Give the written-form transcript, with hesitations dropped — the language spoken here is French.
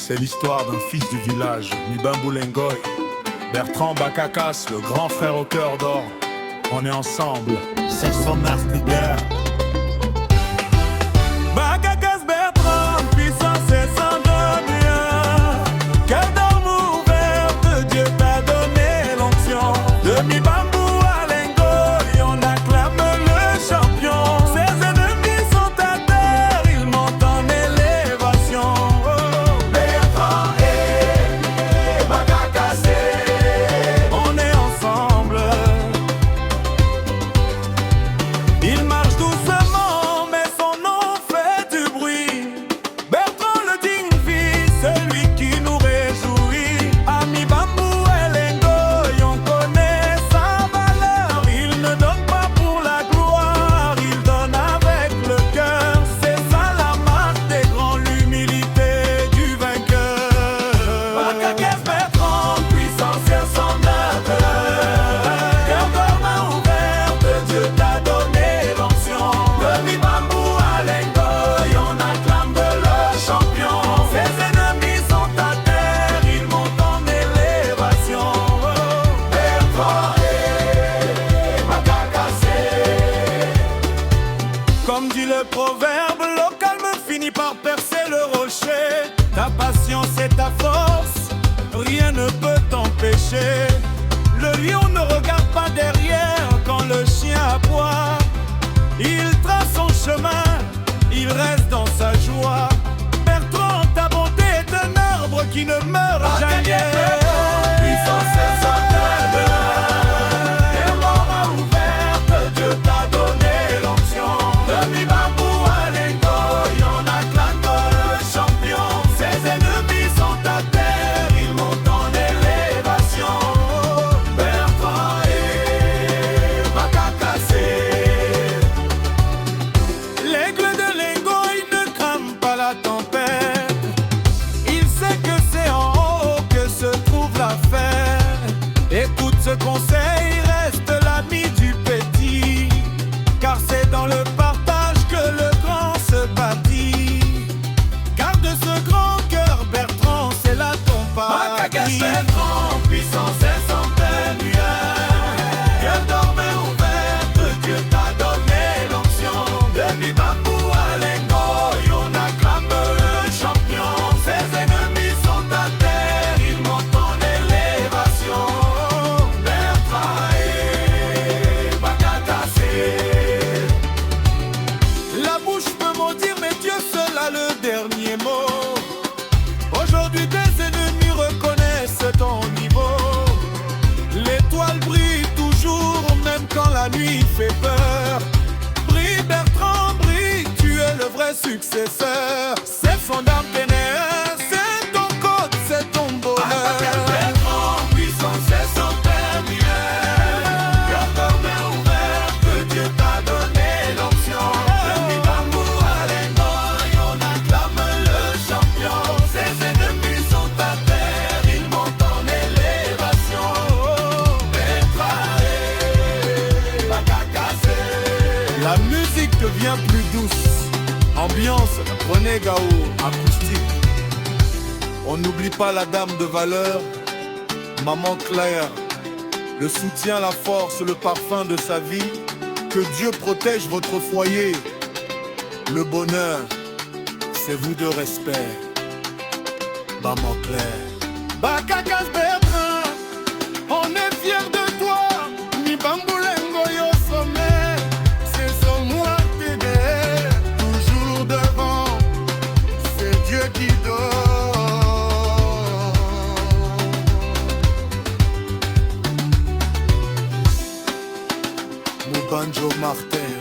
c'est l'histoire d'un fils du village, Mibambu Lengoy. Bertrand Bakakas, le grand frère au cœur d'or. On est ensemble, c'est son art de guerre. Bakakas Bertrand, puissance et sans demi-heure. Cœur d'homme ouvert, Dieu t'a donné l'onction. De Mibambu à Lengoy, on acclame le champion. Ses ennemis sont à terre, ils montent en élévation. Bertrand et Bakakas, On est ensemble. Il marche doucement, mais son nom fait du bruit. Bertrand le digne fils, celui qui nous réjouit. À Mibambu et Lengoy, on connaît sa valeur. Il ne donne pas pour la gloire, il donne avec le cœur. C'est ça la marque des grands, l'humilité du vainqueur. Bakakas Bertrand, puissance insommable. Cœur d'or, main ouverte, Dieu t'a donné l'onction. De Mibambu à Lengoy, on acclame le champion. Ses ennemis sont à terre, ils montent en élévation. Bertrand et Bakakas. Comme dit le proverbe, le calme finit par percer le rocher. Ta patience et ta force, rien ne peut t'empêcher. Le lion ne regarde pas derrière quand le chien aboie. Il trace son chemin, il reste dans sa joie. Bertrand, ta bonté est un arbre qui ne meurt jamais. Puissance insommable. Cœur d'or, main ouverte, Dieu t'a donné l'onction. De Mibambu à Lengoy, on acclame le champion. Ses ennemis sont à terre, ils montent en élévation. Bertrand et Bakakas. L'aigle de Lengoy ne crame pas la tempête. Il sait que c'est en haut que se trouve l'affaire. Écoute ce conseil, reste l'ami du petit. Car c'est dans le partage que le grand se bâtit. Garde ce grand cœur, Bertrand, c'est là ton Bakakas paradis. Bertrand, puissance et sans lumière. Cœur d'or, main ouverte, Dieu t'a donné l'onction. De Mibambu à Lengoy, on acclame le champion. Ses ennemis sont à terre, ils montent en élévation. Bertrand et Bakakas. La bouche peut maudire, mais Dieu seul a le dernier mot. Aujourd'hui, tes ennemis reconnaissent ton niveau. L'étoile brille toujours, même quand la nuit fait peur. Brille, Bertrand, brille, tu es le vrai successeur. C'est son âme ténèbreuse, c'est ton code, c'est ton Bakakas bonheur. Bertrand, puissance et sans lumière. Cœur d'or, main ouverte, Dieu t'a donné l'onction. De Mibambu à Lengoy, on acclame le champion. Ses ennemis sont à terre, ils montent en élévation. Bertrand et Bakakas. La musique devient plus douce. Ambiance, René Gao, acoustique. On n'oublie pas la dame de valeur, Maman Claire. Le soutien, la force, le parfum de sa vie. Que Dieu protège votre foyer. Le bonheur, c'est vous de respect. Maman Claire. Bakakas Bertrand, on est fiers de toi. Mibambu Lengoy au sommet. C'est son moi t'aider, toujours devant. C'est Dieu qui donne. Moubanjo Martin.